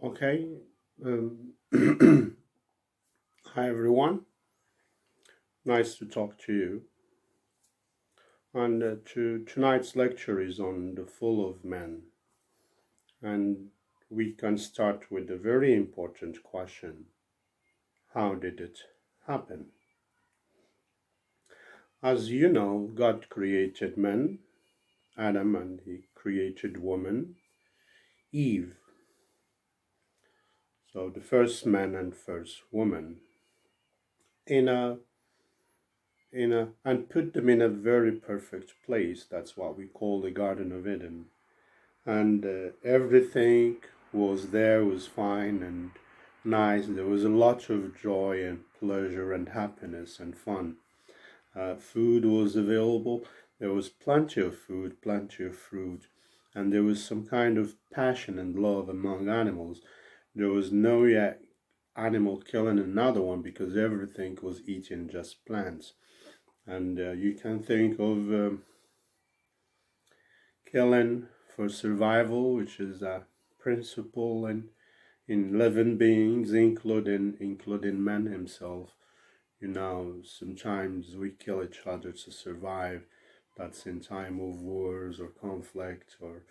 Okay. Um, Hi, everyone. Nice to talk to you. And tonight's lecture is on the fall of man. And we can start with a very important question. How did it happen? As you know, God created man, Adam, and he created woman, Eve. So the first man and first woman in a and put them in a very perfect place. That's what we call the Garden of Eden. And everything was there, was fine and nice. There was a lot of joy and pleasure and happiness and fun. Food was available. There was plenty of food, plenty of fruit, and there was some kind of passion and love among animals. There was no yet animal killing another one because everything was eating just plants. And you can think of killing for survival, which is a principle in living beings, including man himself. You know, sometimes we kill each other to survive. That's in time of wars or conflict or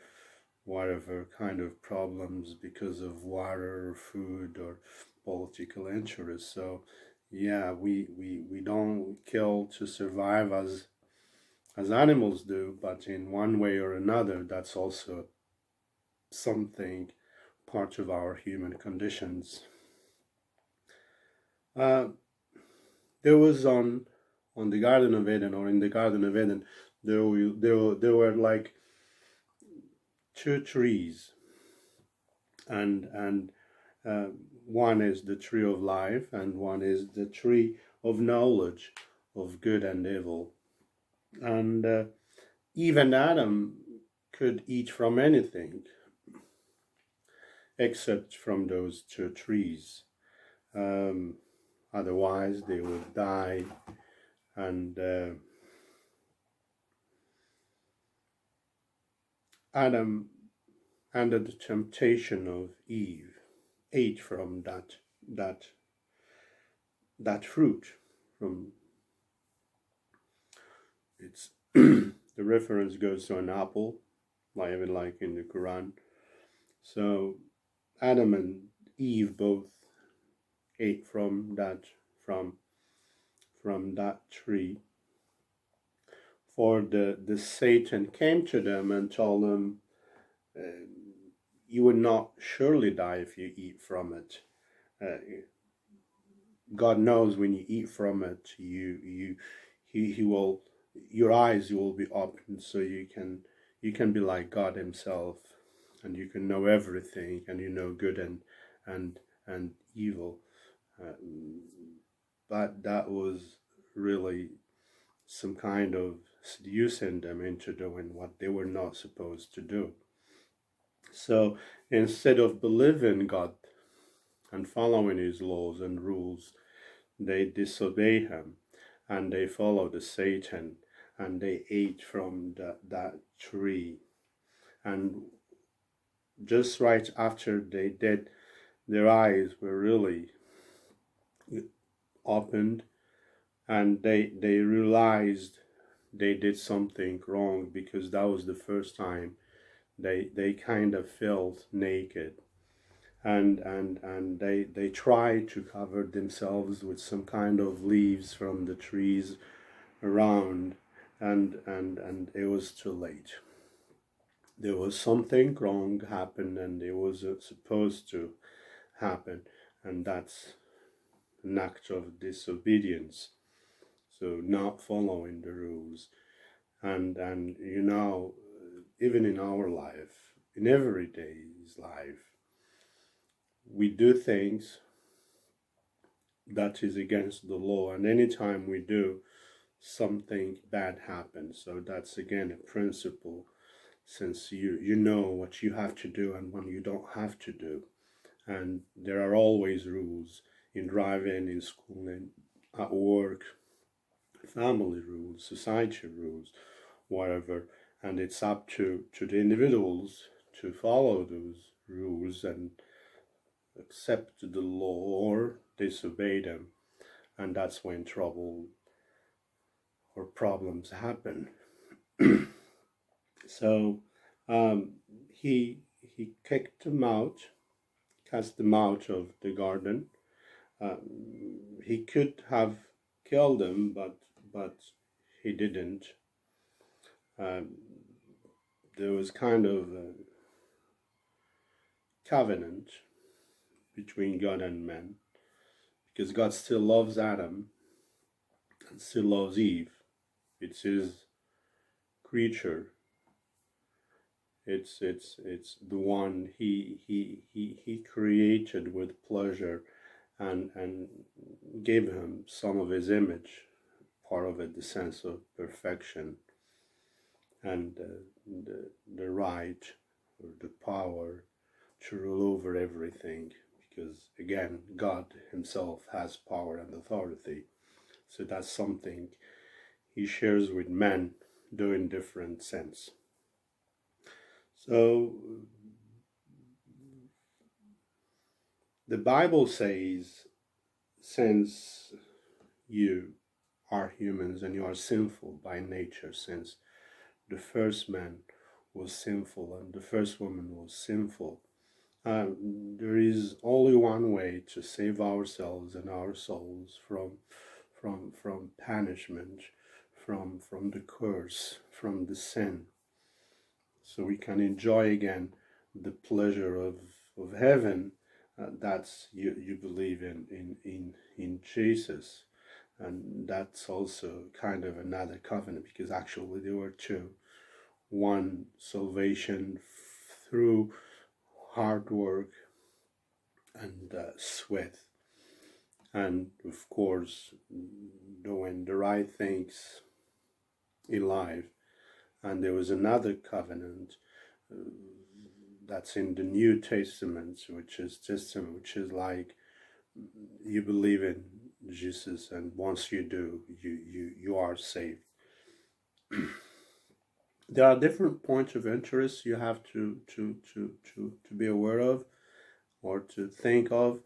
whatever kind of problems because of water or food or political interests. So yeah, we don't kill to survive as animals do, but in one way or another, that's also something part of our human conditions. Uh, there was on the Garden of Eden, or in the Garden of Eden, there were like two trees, and uh, one is the tree of life, and one is the tree of knowledge of good and evil. And even Adam could eat from anything except from those two trees. Um, Otherwise, they would die. And Adam, under the temptation of Eve, ate from that that fruit. From it's the reference goes to an apple, like even like in the Quran. So Adam and Eve both ate from from that tree. For the Satan came to them and told them, uh, "You will not surely die if you eat from it. Uh, God knows when you eat from it, he will your eyes will be opened so you can be like God Himself, and you can know everything, and you know good and and evil." Uh, but that was really some kind of seducing them into doing what they were not supposed to do. So instead of believing God and following His laws and rules, they disobey Him and they follow the Satan and they ate from that tree. And just right after they did, their eyes were really opened, and they realized they did something wrong, because that was the first time they kind of felt naked, and they tried to cover themselves with some kind of leaves from the trees around, and it was too late. There was something wrong happened, and it wasn't supposed to happen, and that's an act of disobedience. So not following the rules, and even in our life, in everyday's life, we do things that is against the law, and anytime we do, something bad happens. So that's again a principle, since you know what you have to do and what you don't have to do, and there are always rules in driving, in school, and at work, family rules, society rules, whatever, and it's up to the individuals to follow those rules and accept the law or disobey them, and that's when trouble or problems happen. So he kicked them out, cast them out of the garden. He could have killed them, but he didn't. Um, there was kind of a covenant between God and man, because God still loves Adam and still loves Eve. It's his creature. It's the one he created with pleasure, and gave him some of his image, part of it the sense of perfection, and the right or the power to rule over everything, because again God himself has power and authority. So that's something he shares with men, though in different sense. So the Bible says, since you are humans and you are sinful by nature, since the first man was sinful and the first woman was sinful, there is only one way to save ourselves and our souls from punishment, from the curse, from the sin, so we can enjoy again the pleasure of heaven. That's you believe in Jesus, and that's also kind of another covenant, because actually there were two: one salvation through hard work and sweat, and of course doing the right things in life. And there was another covenant that's in the New Testament, which is like you believe in Jesus, and once you do, you are saved. There are different points of interest you have to be aware of, or to think of,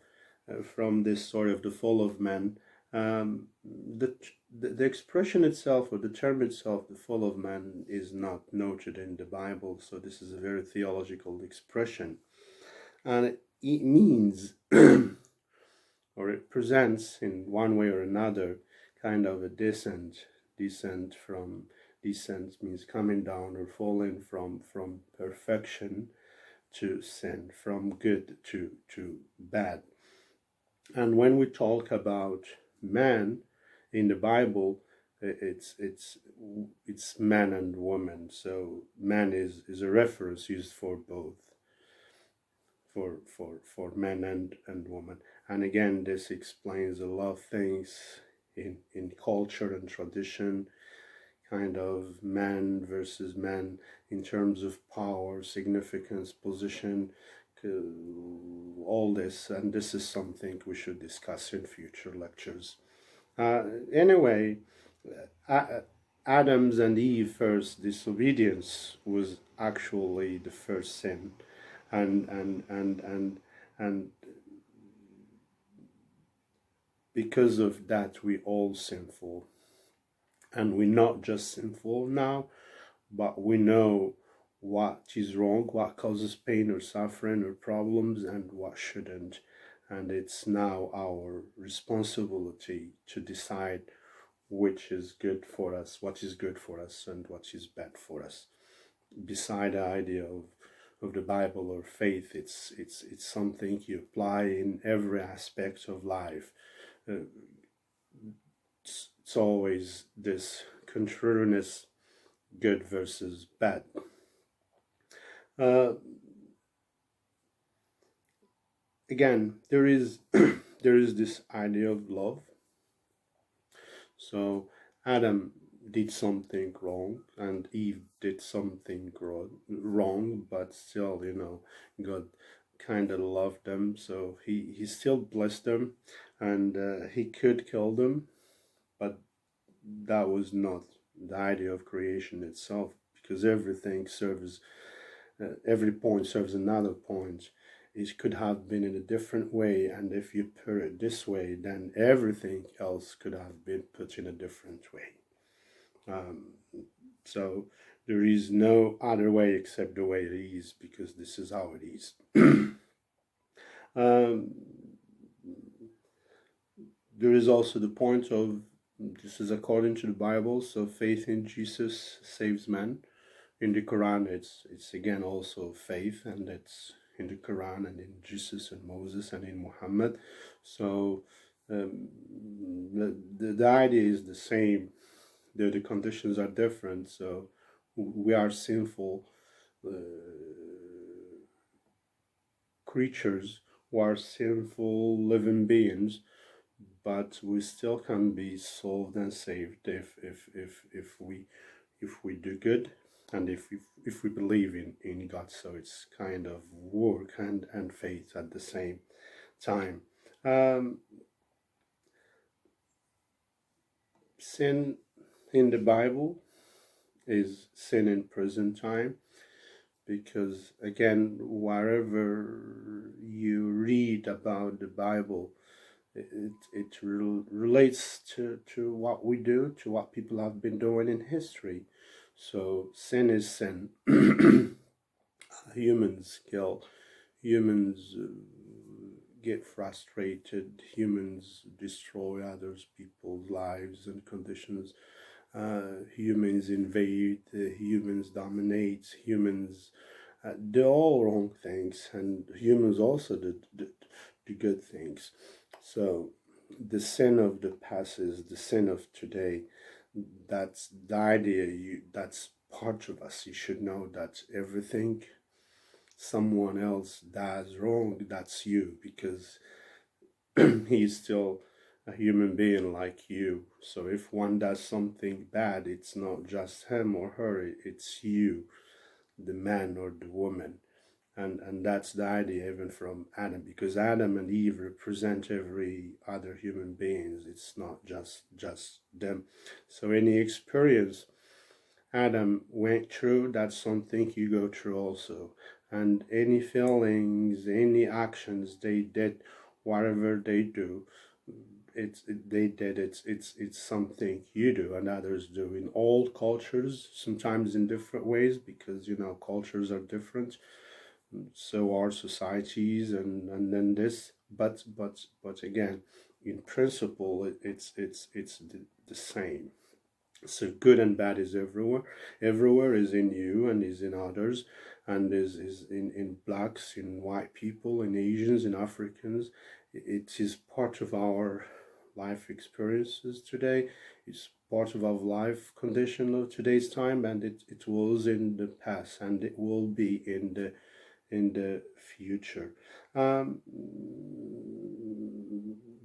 from this story of the fall of man. The expression itself, or the term itself, the fall of man, is not noted in the Bible, so this is a very theological expression, and it means or it presents in one way or another kind of a descent. Descent means coming down or falling from perfection to sin, from good to bad. And when we talk about man in the Bible, it's man and woman. So man is a reference used for both, for men and woman. And again, this explains a lot of things in culture and tradition, kind of man versus man in terms of power, significance, position, all this. And this is something we should discuss in future lectures. Anyway, Adam's and Eve's first disobedience was actually the first sin, and because of that we all sinful, and we're not just sinful now, but we know what is wrong, what causes pain or suffering or problems, and what shouldn't. And it's now our responsibility to decide which is good for us, what is good for us, and what is bad for us. Beside the idea of the Bible or faith, it's something you apply in every aspect of life. It's always this contrariness, good versus bad. Again, there is this idea of love. So Adam did something wrong and Eve did something wrong, but still, God kind of loved them, so he still blessed them, and he could kill them, but that was not the idea of creation itself, because everything serves, every point serves another point. it could have been in a different way, and if you put it this way, then everything else could have been put in a different way. So there is no other way except the way it is, because this is how it is. um, there is also the point of, this is according to the Bible, so faith in Jesus saves man. In the Quran, it's again also faith, and it's in the Quran and in Jesus and Moses and in Muhammad. So the idea is the same, though the conditions are different. So we are sinful creatures, who are sinful living beings, but we still can be solved and saved if we do good, and if we believe in God. So it's kind of work and faith at the same time. Sin in the Bible is sin in present time, because again, wherever you read about the Bible, it relates to what we do, to what people have been doing in history. So sin is sin. Humans kill, humans get frustrated, humans destroy others people's lives and conditions, humans invade, humans dominate, humans do all wrong things, and humans also do good things. So the sin of the past is the sin of today. That's the idea. That's part of us. You should know that everything someone else does wrong, that's you, because he's still a human being like you. So if one does something bad, it's not just him or her, it's you, the man or the woman. And that's the idea even from Adam, because Adam and Eve represent every other human beings. It's not just them. So any experience Adam went through, that's something you go through also. And any feelings, any actions they did, whatever they do, it's something you do and others do in all cultures, sometimes in different ways, because cultures are different, so are societies, and then this, but again, in principle, it's the same. So good and bad is everywhere. Everywhere is in you and is in others, and is in blacks, in white people, in Asians, in Africans. It is part of our life experiences today. It's part of our life condition of today's time, and it was in the past, and it will be in the future.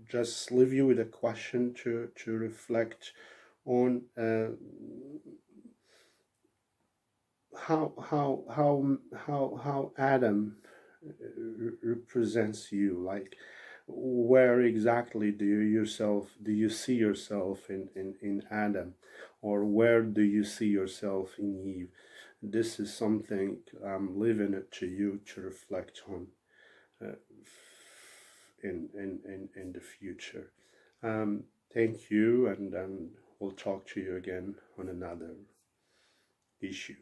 Just leave you with a question to reflect on, how Adam represents you. Like, where exactly do you see yourself in Adam, or where do you see yourself in Eve? This is something I'm leaving it to you to reflect on, uh, in the future. Thank you, and we'll talk to you again on another issue.